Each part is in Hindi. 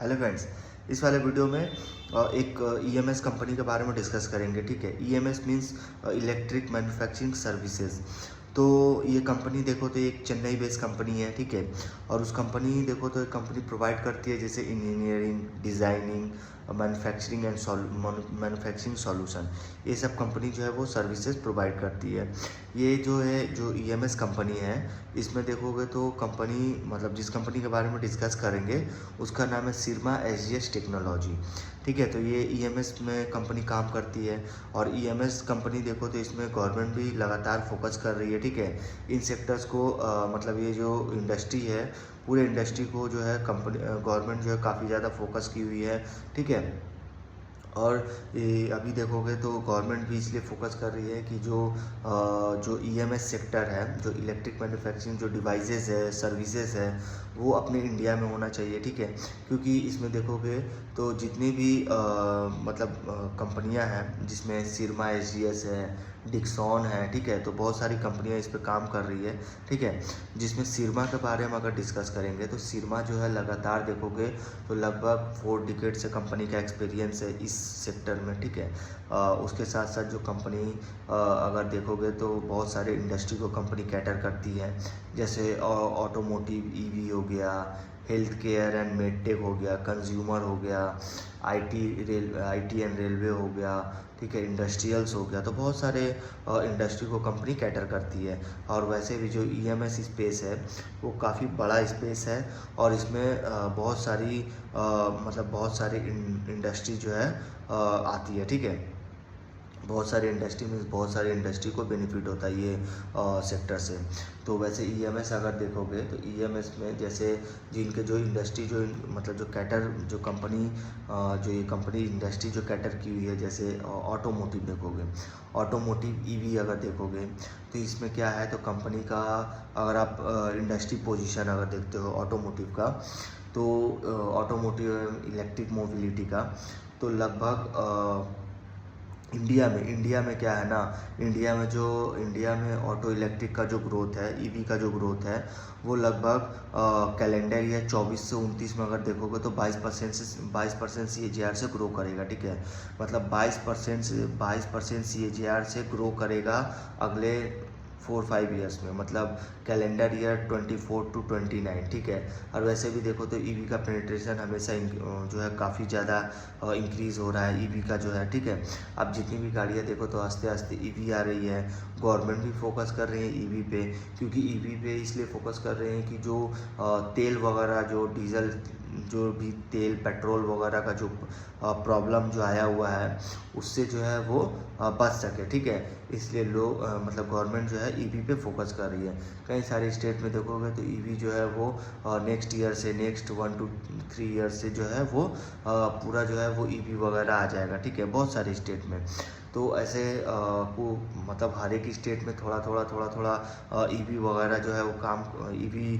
हेलो फ्रेंड्स, इस वाले वीडियो में एक ईएमएस कंपनी के बारे में डिस्कस करेंगे। ठीक है, EMS means electric manufacturing services. तो ये कंपनी देखो तो एक चेन्नई बेस्ड कंपनी है। ठीक है, और उस कंपनी देखो तो एक कंपनी प्रोवाइड करती है जैसे engineering, designing, manufacturing and manufacturing solution. ये सब कंपनी जो है वो सर्विसेज प्रोवाइड करती है। ये जो है जो ईएमएस कंपनी है, इसमें देखोगे तो कंपनी मतलब जिस कंपनी के बारे में डिस्कस करेंगे उसका नाम है सिरमा एसजीएस टेक्नोलॉजी। ठीक है, तो ये ईएमएस में कंपनी काम करती है और ईएमएस कंपनी देखो तो इसमें गवर्नमेंट भी लगातार फोकस कर रही है। ठीक है, इन सेक्टर्स को मतलब ये जो इंडस्ट्री है, पूरे इंडस्ट्री को जो है कंपनी गवर्नमेंट जो है काफ़ी ज़्यादा फोकस की हुई है। ठीक है, और ये अभी देखोगे तो गवर्नमेंट भी इसलिए फोकस कर रही है कि जो ईएमएस सेक्टर है, जो इलेक्ट्रिक मैन्युफैक्चरिंग जो डिवाइसेस है, सर्विसेज है, वो अपने इंडिया में होना चाहिए। ठीक है, क्योंकि इसमें देखोगे तो जितनी भी मतलब कंपनियां हैं जिसमें सिरमा एसजीएस है, डिक्सॉन है। ठीक है, तो बहुत सारी कंपनियां इस पे काम कर रही है। ठीक है, जिसमें सिरमा के बारे में अगर डिस्कस करेंगे तो सिरमा जो है लगातार देखोगे तो लगभग 4 डिकेड से कंपनी का एक्सपीरियंस है इस सेक्टर में। ठीक है, उसके साथ साथ जो कंपनी अगर देखोगे तो बहुत सारे इंडस्ट्री को कंपनी कैटर करती है, जैसे ऑटोमोटिव, ईवी हो गया, हेल्थ केयर एंड मेडटेक हो गया, कंज्यूमर हो गया, आईटी एंड रेलवे हो गया। ठीक है, इंडस्ट्रियल्स हो गया। तो बहुत सारे इंडस्ट्री को कंपनी कैटर करती है। और वैसे भी जो ईएमएस स्पेस है वो काफ़ी बड़ा स्पेस है और इसमें बहुत सारी इंडस्ट्री जो है आती है। ठीक है, बहुत सारी इंडस्ट्री में बहुत सारी इंडस्ट्री को बेनिफिट होता है ये सेक्टर से। तो वैसे ईएमएस अगर देखोगे तो ईएमएस में जैसे जिनके जो इंडस्ट्री मतलब जो कैटर जो कंपनी जो ये कंपनी इंडस्ट्री जो कैटर की हुई है, जैसे ऑटोमोटिव देखोगे, ऑटोमोटिव ईवी अगर देखोगे तो इसमें क्या है, तो कंपनी का अगर आप इंडस्ट्री पोजीशन अगर देखते हो ऑटोमोटिव का, तो ऑटोमोटिव इलेक्ट्रिक मोबिलिटी का, तो लगभग इंडिया में क्या है ना, इंडिया में ऑटो इलेक्ट्रिक का जो ग्रोथ है, ईवी का जो ग्रोथ है, वो लगभग कैलेंडर ईयर 24 से 29 में अगर देखोगे तो 22% CAGR से ग्रो करेगा। ठीक है, मतलब 22% CAGR से ग्रो करेगा अगले 4-5 ईयर्स में, मतलब कैलेंडर ईयर 24 to 29। ठीक है, और वैसे भी देखो तो ईवी का पेनिट्रेशन हमेशा जो है काफ़ी ज़्यादा इंक्रीज़ हो रहा है ईवी का जो है। ठीक है, अब जितनी भी गाड़ियाँ देखो तो आस्ते आस्ते ईवी आ रही है। गवर्नमेंट भी फोकस कर रही है ईवी पे, क्योंकि ईवी पे इसलिए फोकस कर रहे हैं कि जो तेल वगैरह, जो डीजल, जो भी तेल पेट्रोल वगैरह का जो प्रॉब्लम जो आया हुआ है उससे जो है वो बच सके। ठीक है, इसलिए लोग मतलब गवर्नमेंट जो है ईवी पे फोकस कर रही है। कई सारे स्टेट में देखोगे तो ईवी जो है वो नेक्स्ट 1 to 3 ईयर से जो है वो पूरा जो है वो ईवी वगैरह आ जाएगा। ठीक है, बहुत सारे स्टेट में। तो ऐसे को मतलब हर एक स्टेट में थोड़ा ईवी वगैरह जो है वो काम, ईवी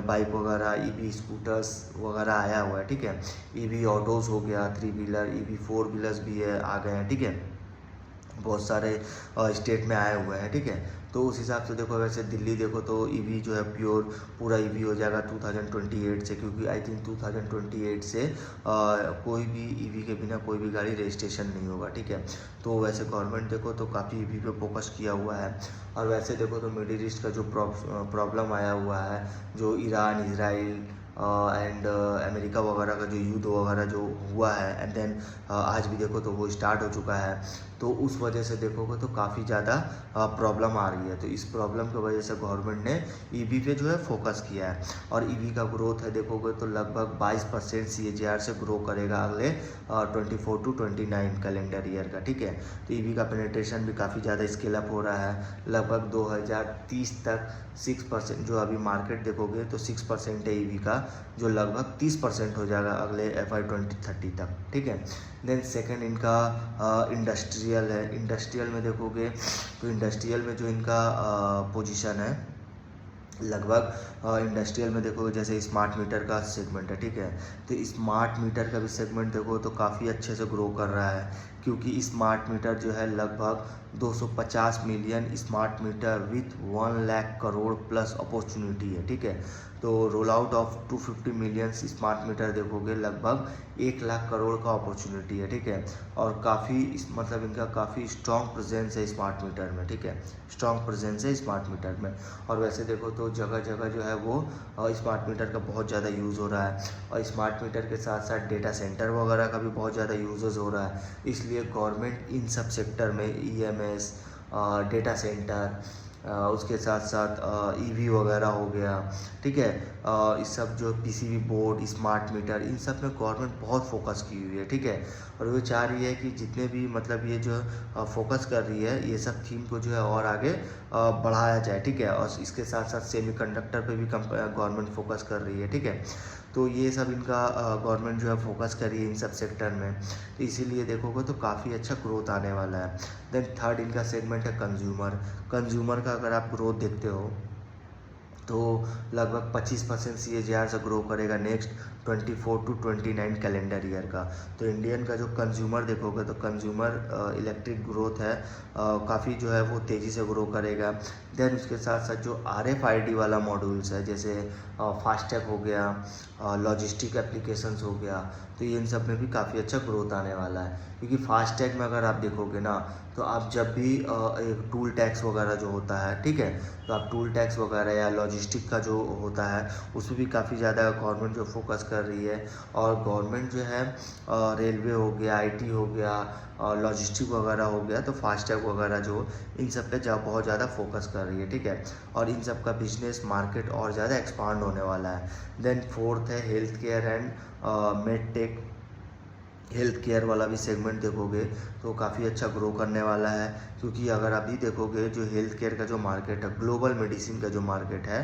बाइक वगैरह, ईवी स्कूटर्स वगैरह आया हुआ है। ठीक है, ईवी ऑटोज़ हो गया, 3 व्हीलर, ईवी 4 व्हीलर्स भी है, आ गए हैं। ठीक है, बहुत सारे स्टेट में आए हुए हैं। ठीक है, तो उस हिसाब से देखो, वैसे दिल्ली देखो तो ईवी जो है पूरा ईवी हो जाएगा 2028 से, क्योंकि आई थिंक 2028 से कोई भी ईवी के बिना कोई भी गाड़ी रजिस्ट्रेशन नहीं होगा। ठीक है, तो वैसे गवर्नमेंट देखो तो काफ़ी ईवी पे फोकस किया हुआ है। और वैसे देखो तो मिडिल ईस्ट का जो प्रॉब्लम आया हुआ है, जो ईरान, इसराइल एंड अमेरिका वगैरह का जो युद्ध वगैरह जो हुआ है, एंड देन आज भी देखो तो वो स्टार्ट हो चुका है। तो उस वजह से देखोगे तो काफ़ी ज़्यादा प्रॉब्लम आ रही है। तो इस प्रॉब्लम की वजह से गवर्नमेंट ने ईवी पे जो है फोकस किया है। और ईवी का ग्रोथ है देखोगे तो लगभग 22% CAGR से ग्रो करेगा अगले 24 to 29 कैलेंडर ईयर का। ठीक है, तो ईवी का पेनिट्रेशन भी काफ़ी ज़्यादा स्केल अप हो रहा है। लगभग 2030 तक 6%, जो अभी मार्केट देखोगे तो 6% है ईवी का, जो लगभग 30% हो जाएगा अगले FY 2030 तक। ठीक है, देन सेकंड इनका इंडस्ट्रियल है। इंडस्ट्रियल में देखोगे तो इंडस्ट्रियल में जो इनका पोजीशन है, लगभग इंडस्ट्रियल में देखोगे जैसे स्मार्ट मीटर का सेगमेंट है। ठीक है, तो स्मार्ट मीटर का भी सेगमेंट देखो तो काफ़ी अच्छे से ग्रो कर रहा है। क्योंकि स्मार्ट मीटर जो है लगभग 250 million smart meter with 1 lakh crore plus opportunity है, ठीक है। तो roll out of 250 million smart meter देखोगे लगभग 1 लाख करोड़ का अपॉर्चुनिटी है, ठीक है। और काफ़ी मतलब इनका काफ़ी स्ट्रॉन्ग प्रेजेंस है स्मार्ट मीटर में, ठीक है, स्ट्रॉन्ग प्रेजेंस है स्मार्ट मीटर में। और वैसे देखो तो जगह जगह जो है वो स्मार्ट मीटर का बहुत ज़्यादा यूज़ हो रहा है, और स्मार्ट मीटर के साथ साथ डेटा सेंटर वगैरह का भी बहुत ज़्यादा यूजेस हो रहा है। इसलिए गवर्नमेंट इन सब सेक्टर में EMS, डेटा सेंटर, उसके साथ साथ EV वगैरह हो गया, ठीक है, इस सब जो PCB बोर्ड, स्मार्ट मीटर, इन सब में गवर्नमेंट बहुत फोकस की हुई है, ठीक है। और वो चाह रही है कि जितने भी मतलब ये जो फोकस कर रही है ये सब थीम को जो है और आगे बढ़ाया जाए, ठीक है। और इसके साथ साथ सेमीकंडक्टर पे भी गवर्नमेंट फोकस कर रही है, ठीक है। तो ये सब इनका गवर्नमेंट जो है फोकस कर रही है इन सब सेक्टर में, तो इसीलिए देखोगे तो काफ़ी अच्छा ग्रोथ आने वाला है। देन थर्ड इनका सेगमेंट है कंज्यूमर। कंज्यूमर का अगर आप ग्रोथ देखते हो तो लगभग 25% CAGR से ग्रो करेगा नेक्स्ट 24 टू 29 कैलेंडर ईयर का। तो इंडियन का जो कंज्यूमर देखोगे तो कंज्यूमर इलेक्ट्रिक ग्रोथ है, काफ़ी जो है वो तेज़ी से ग्रो करेगा। देन उसके साथ साथ जो RFID वाला मॉड्यूल्स है, जैसे फास्टैग हो गया, लॉजिस्टिक एप्लीकेशंस हो गया, तो ये इन सब में भी काफ़ी अच्छा ग्रोथ आने वाला है। क्योंकि फास्टैग में अगर आप देखोगे ना तो आप जब भी एक टूल टैक्स वगैरह जो होता है, ठीक है, तो आप टूल टैक्स वगैरह या लॉजिस्टिक का जो होता है उसमें भी काफ़ी ज़्यादा गवर्नमेंट जो फोकस कर रही है। और गवर्नमेंट जो है रेलवे हो गया, IT हो गया, लॉजिस्टिक वगैरह हो गया, तो फास्टैग वगैरह जो इन सब पे बहुत ज़्यादा फोकस कर रही है, ठीक है। और इन सब का बिजनेस मार्केट और ज़्यादा एक्सपांड होने वाला है। देन फोर्थ है health care and med tech. Health care वाला भी सेगमेंट देखोगे तो काफ़ी अच्छा ग्रो करने वाला है, क्योंकि अगर अभी देखोगे जो हेल्थ केयर का जो मार्केट है, ग्लोबल मेडिसिन का जो मार्केट है,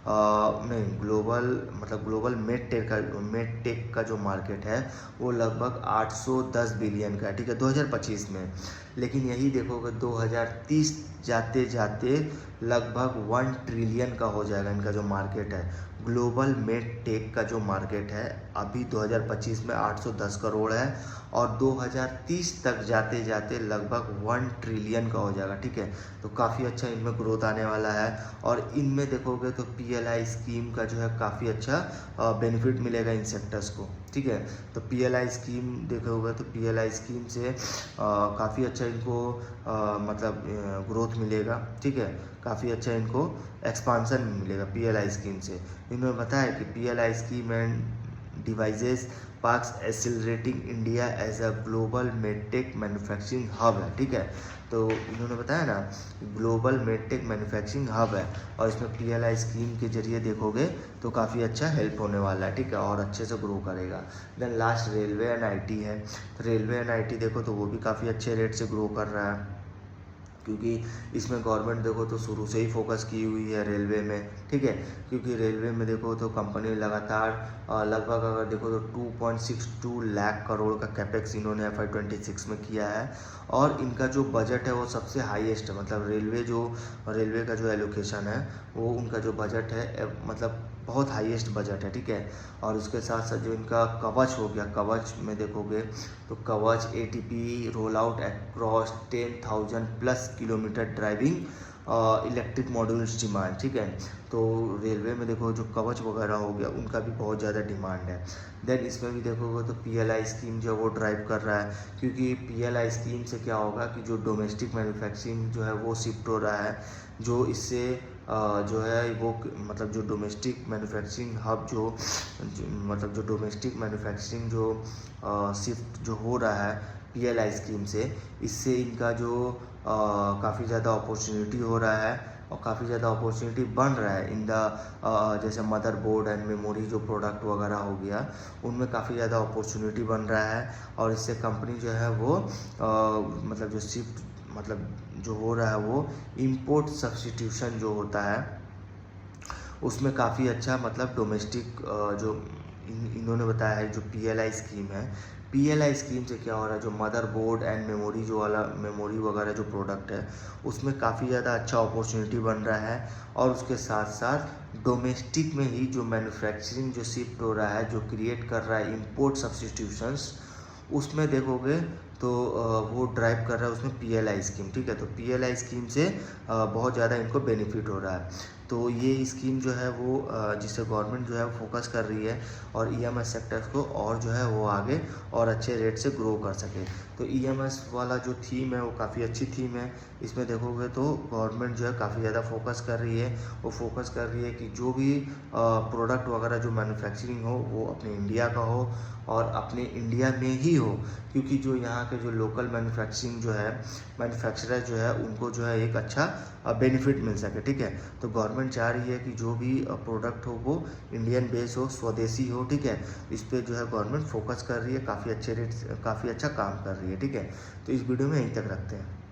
नहीं ग्लोबल मतलब ग्लोबल मेड टेक का जो मार्केट है वो लगभग 810 बिलियन का है, ठीक है, 2025 में। लेकिन यही देखोगे 2030 जाते जाते लगभग 1 ट्रिलियन का हो जाएगा इनका जो मार्केट है। ग्लोबल मेड टेक का जो मार्केट है अभी 2025 में 810 करोड़ है, और 2030 तक जाते जाते लगभग 1 ट्रिलियन का हो जाएगा, ठीक है। तो काफ़ी अच्छा इनमें ग्रोथ आने वाला है। और इनमें देखोगे तो PLI स्कीम का जो है काफ़ी अच्छा बेनिफिट मिलेगा इन सेक्टर्स को, ठीक है। तो PLI स्कीम देखोगे तो PLI स्कीम से काफ़ी अच्छा इनको मतलब ग्रोथ मिलेगा, ठीक है, काफ़ी अच्छा इनको एक्सपांसन मिलेगा PLI स्कीम से। इन्होंने बताया कि PLI scheme and devices parks accelerating India as a global medtech manufacturing hub है, ठीक है। तो इन्होंने बताया ना ग्लोबल मेडटेक मैन्युफैक्चरिंग हब है, और इसमें PLI स्कीम के जरिए देखोगे तो काफ़ी अच्छा हेल्प होने वाला है, ठीक है, और अच्छे से ग्रो करेगा। Then last railway and IT है। तो रेलवे एंड IT देखो तो वो भी काफ़ी अच्छे रेट से ग्रो कर रहा है, क्योंकि इसमें गवर्नमेंट देखो तो शुरू से ही फोकस की हुई है रेलवे में, ठीक है। क्योंकि रेलवे में देखो तो कंपनी लगातार लगभग अगर देखो तो 2.62 लाख करोड़ का कैपेक्स इन्होंने FY 26 में किया है। और इनका जो बजट है वो सबसे हाईएस्ट है, मतलब रेलवे का जो एलोकेशन है वो उनका जो बजट है मतलब बहुत हाईएस्ट बजट है, ठीक है। और उसके साथ साथ जो इनका कवच हो गया, कवच में देखोगे तो कवच ATP roll out across 10,000 plus kilometre driving electric modules demand, ठीक है। तो रेलवे में देखो जो कवच वगैरह हो गया उनका भी बहुत ज़्यादा डिमांड है। देन इसमें भी देखोगे तो PLI स्कीम जो है वो ड्राइव कर रहा है, क्योंकि PLI स्कीम से क्या होगा कि जो डोमेस्टिक मैन्युफैक्चरिंग जो है वो शिफ्ट हो रहा है, जो इससे जो है वो मतलब जो डोमेस्टिक मैन्युफैक्चरिंग हब मतलब जो डोमेस्टिक मैन्युफैक्चरिंग जो शिफ्ट जो हो रहा है PLI स्कीम से, इससे इनका जो काफ़ी ज़्यादा अपॉर्चुनिटी हो रहा है, और काफ़ी ज़्यादा अपॉर्चुनिटी बन रहा है इन द जैसे मदरबोर्ड एंड मेमोरी जो प्रोडक्ट वगैरह हो गया उनमें काफ़ी ज़्यादा अपॉर्चुनिटी बन रहा है। और इससे कंपनी जो है वो मतलब जो शिफ्ट मतलब जो हो रहा है वो इंपोर्ट सब्स्टिट्यूशन जो होता है उसमें काफ़ी अच्छा मतलब डोमेस्टिक जो इन्होंने बताया है जो PLI स्कीम है, PLI स्कीम से क्या हो रहा है जो मदरबोर्ड एंड मेमोरी जो वाला मेमोरी वगैरह जो प्रोडक्ट है उसमें काफ़ी ज़्यादा अच्छा अपॉर्चुनिटी बन रहा है। और उसके साथ साथ डोमेस्टिक में ही जो मैन्युफैक्चरिंग जो शिफ्ट हो रहा है, जो क्रिएट कर रहा है इंपोर्ट सब्स्टिट्यूशंस, उसमें देखोगे तो वो ड्राइव कर रहा है उसमें पीएलआई स्कीम, ठीक है। तो पीएलआई स्कीम से बहुत ज़्यादा इनको बेनिफिट हो रहा है। तो ये स्कीम जो है वो जिससे गवर्नमेंट जो है फोकस कर रही है और ईएमएस सेक्टर्स को और जो है वो आगे और अच्छे रेट से ग्रो कर सके। तो ईएमएस वाला जो थीम है वो काफ़ी अच्छी थीम है। इसमें देखोगे तो गवर्नमेंट जो है काफ़ी ज़्यादा फोकस कर रही है। वो फोकस कर रही है कि जो भी प्रोडक्ट वगैरह जो मैन्युफैक्चरिंग हो वो अपने इंडिया का हो और अपने इंडिया में ही हो, क्योंकि जो यहाँ के जो लोकल मैन्युफैक्चरिंग जो है मैन्युफैक्चरर जो है उनको जो है एक अच्छा बेनिफिट मिल सके, ठीक है। तो गवर्नमेंट चाह रही है कि जो भी प्रोडक्ट हो वो इंडियन बेस हो, स्वदेशी हो, ठीक है। इस पे जो है गवर्नमेंट फोकस कर रही है, काफ़ी अच्छे रेट काफ़ी अच्छा काम कर रही है, ठीक है। तो इस वीडियो में यहीं तक रखते हैं।